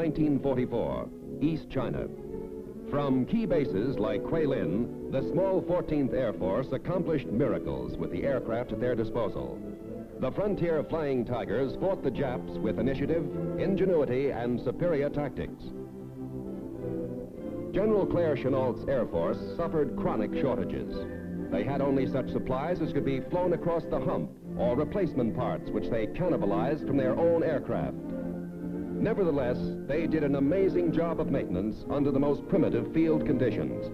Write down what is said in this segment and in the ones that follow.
1944, East China. From key bases like Guilin, the small 14th Air Force accomplished miracles with the aircraft at their disposal. The frontier flying tigers fought the Japs with initiative, ingenuity, and superior tactics. General Claire Chennault's Air Force suffered chronic shortages. They had only such supplies as could be flown across the hump, or replacement parts which they cannibalized from their own aircraft. Nevertheless, they did an amazing job of maintenance under the most primitive field conditions.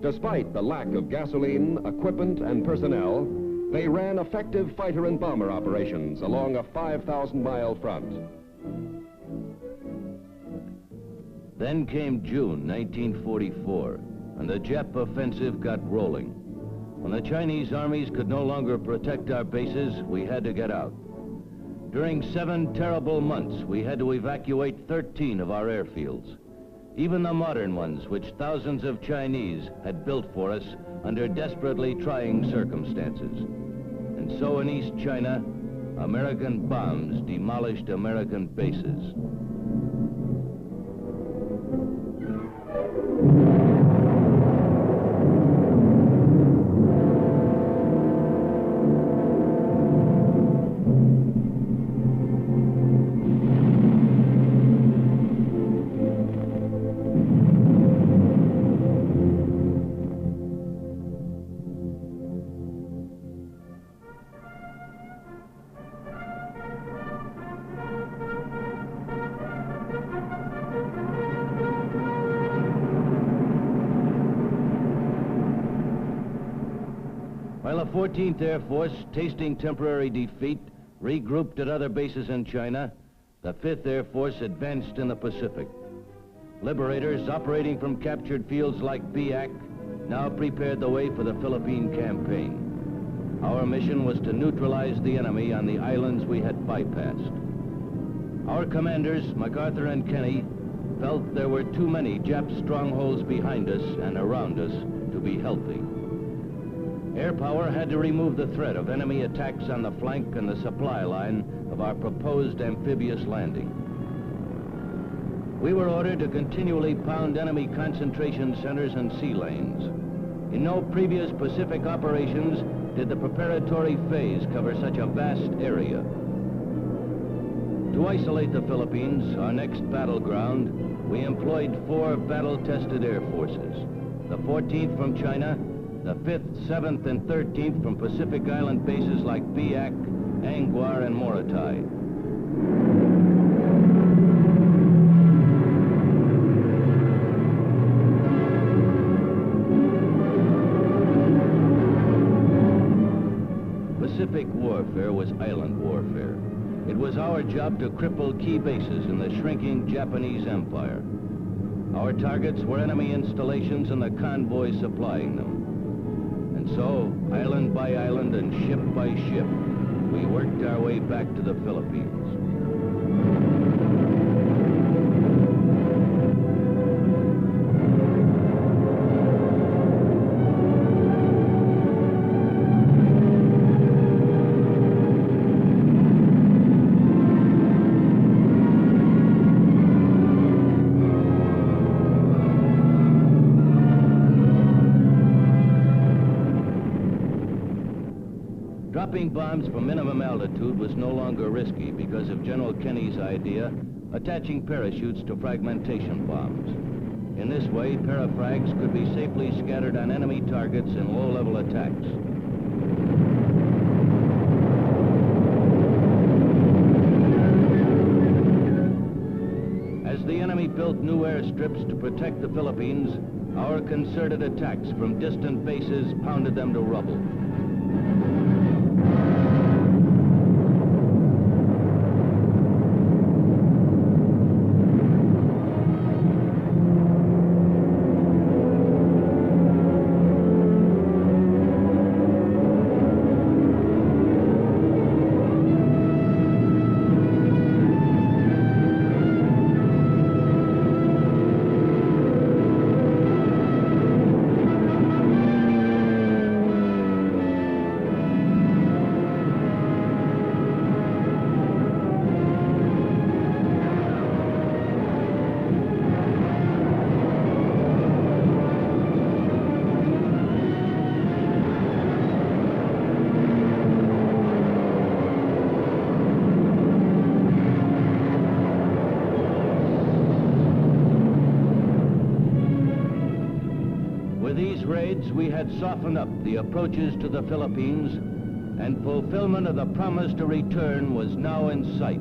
Despite the lack of gasoline, equipment, and personnel, they ran effective fighter and bomber operations along a 5,000-mile front. Then came June 1944, and the Jap offensive got rolling. When the Chinese armies could no longer protect our bases, we had to get out. During 7 terrible months, we had to evacuate 13 of our airfields, even the modern ones which thousands of Chinese had built for us under desperately trying circumstances. And so in East China, American bombs demolished American bases. While the 14th Air Force, tasting temporary defeat, regrouped at other bases in China, the 5th Air Force advanced in the Pacific. Liberators operating from captured fields like Biak now prepared the way for the Philippine campaign. Our mission was to neutralize the enemy on the islands we had bypassed. Our commanders, MacArthur and Kenny, felt there were too many Jap strongholds behind us and around us to be healthy. Air power had to remove the threat of enemy attacks on the flank and the supply line of our proposed amphibious landing. We were ordered to continually pound enemy concentration centers and sea lanes. In no previous Pacific operations did the preparatory phase cover such a vast area. To isolate the Philippines, our next battleground, we employed 4 battle-tested air forces. The 14th from China, the 5th, 7th, and 13th from Pacific Island bases like Biak, Anguar, and Morotai. Pacific warfare was island warfare. It was our job to cripple key bases in the shrinking Japanese empire. Our targets were enemy installations and the convoys supplying them. So, island by island and ship by ship, we worked our way back to the Philippines. Dropping bombs from minimum altitude was no longer risky because of General Kenny's idea, attaching parachutes to fragmentation bombs. In this way, parafrags could be safely scattered on enemy targets in low-level attacks. As the enemy built new airstrips to protect the Philippines, our concerted attacks from distant bases pounded them to rubble. decades, we had softened up the approaches to the Philippines, and fulfillment of the promise to return was now in sight.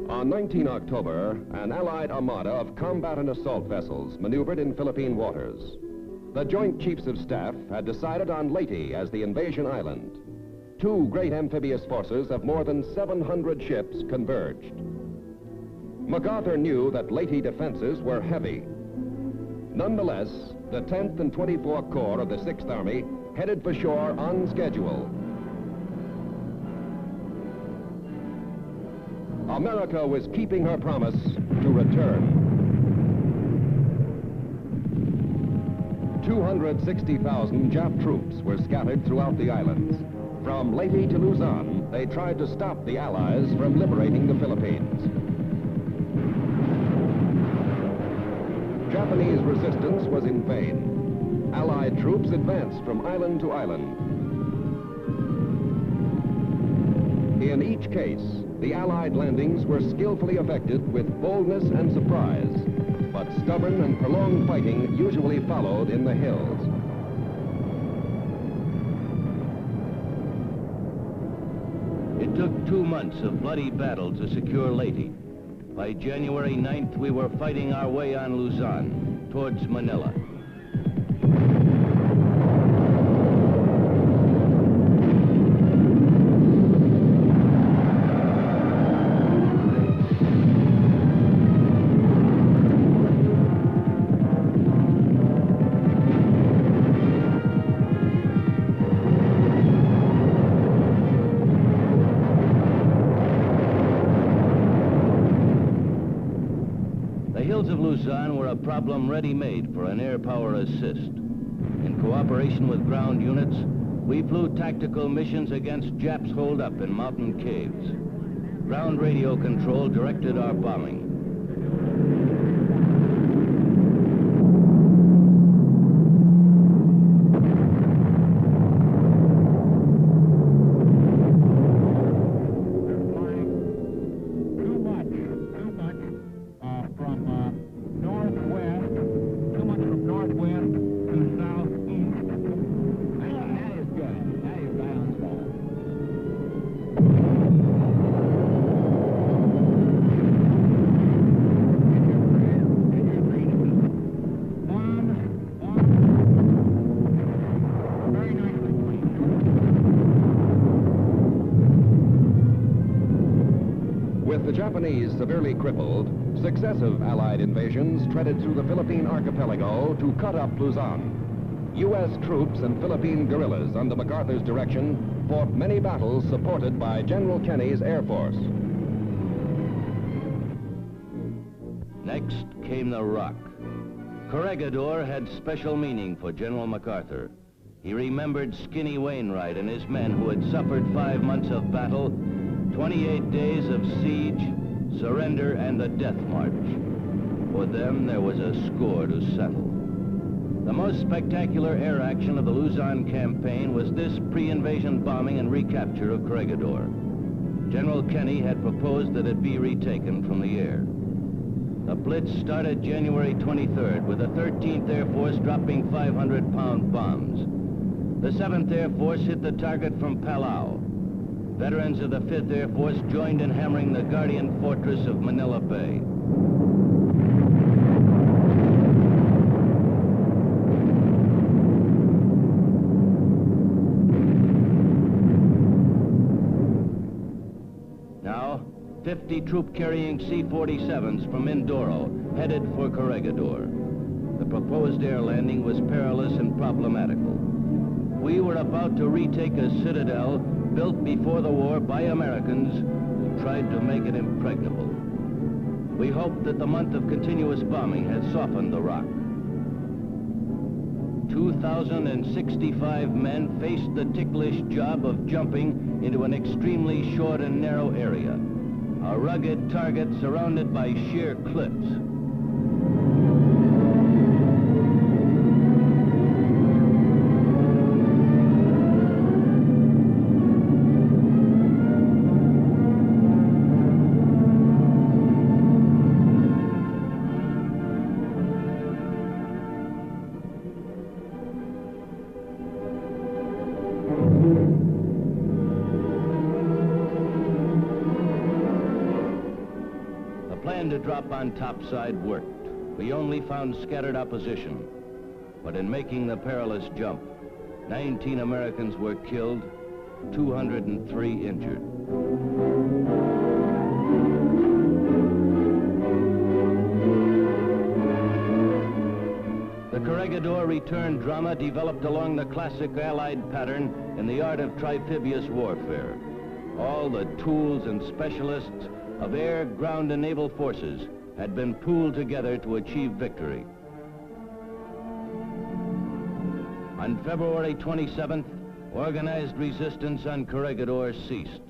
On 19 October, an Allied armada of combat and assault vessels maneuvered in Philippine waters. The Joint Chiefs of Staff had decided on Leyte as the invasion island. Two great amphibious forces of more than 700 ships converged. MacArthur knew that Leyte defenses were heavy. Nonetheless, the 10th and 24th Corps of the 6th Army headed for shore on schedule. America was keeping her promise to return. 260,000 Jap troops were scattered throughout the islands. From Leyte to Luzon, they tried to stop the Allies from liberating the Philippines. Japanese resistance was in vain. Allied troops advanced from island to island. In each case, the Allied landings were skillfully effected with boldness and surprise, but stubborn and prolonged fighting usually followed in the hills. It took 2 months of bloody battle to secure Leyte. By January 9th, we were fighting our way on Luzon, towards Manila. The hills of Luzon were a problem ready-made for an air power assist. In cooperation with ground units, we flew tactical missions against Japs holed up in mountain caves. Ground radio control directed our bombing. With the Japanese severely crippled, successive Allied invasions treaded through the Philippine archipelago to cut up Luzon. U.S. troops and Philippine guerrillas under MacArthur's direction fought many battles supported by General Kenny's Air Force. Next came the Rock. Corregidor had special meaning for General MacArthur. He remembered Skinny Wainwright and his men who had suffered 5 months of battle, 28 days of siege, surrender, and the death march. For them, there was a score to settle. The most spectacular air action of the Luzon campaign was this pre-invasion bombing and recapture of Corregidor. General Kenny had proposed that it be retaken from the air. The Blitz started January 23rd with the 13th Air Force dropping 500-pound bombs. The 7th Air Force hit the target from Palau. Veterans of the 5th Air Force joined in hammering the guardian fortress of Manila Bay. Now, 50 troop-carrying C-47s from Mindoro headed for Corregidor. The proposed air landing was perilous and problematical. We were about to retake a citadel built before the war by Americans who tried to make it impregnable. We hoped that the month of continuous bombing had softened the Rock. 2,065 men faced the ticklish job of jumping into an extremely short and narrow area, a rugged target surrounded by sheer cliffs. plan to drop on topside worked. We only found scattered opposition. But in making the perilous jump, 19 Americans were killed, 203 injured. The Corregidor return drama developed along the classic Allied pattern in the art of trimphibious warfare. All the tools and specialists of air, ground, and naval forces had been pooled together to achieve victory. On February 27th, organized resistance on Corregidor ceased.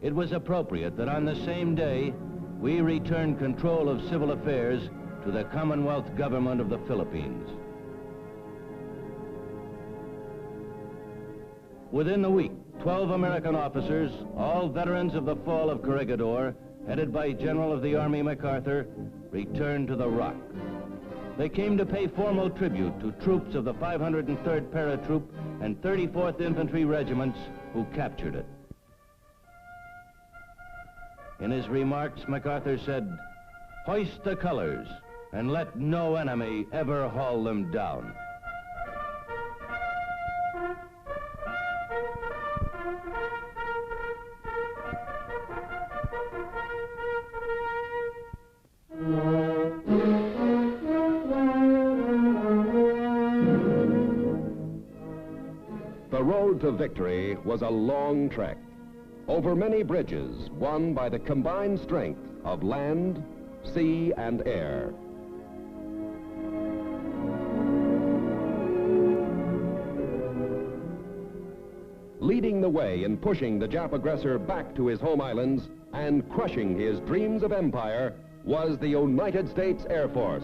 It was appropriate that on the same day, we returned control of civil affairs to the Commonwealth Government of the Philippines. Within the week, 12 American officers, all veterans of the fall of Corregidor, headed by General of the Army MacArthur, returned to the Rock. They came to pay formal tribute to troops of the 503rd Paratroop and 34th Infantry Regiments who captured it. In his remarks, MacArthur said, "Hoist the colors and let no enemy ever haul them down." The road to victory was a long trek, over many bridges won by the combined strength of land, sea, and air. Leading the way in pushing the Jap aggressor back to his home islands and crushing his dreams of empire was the United States Air Force.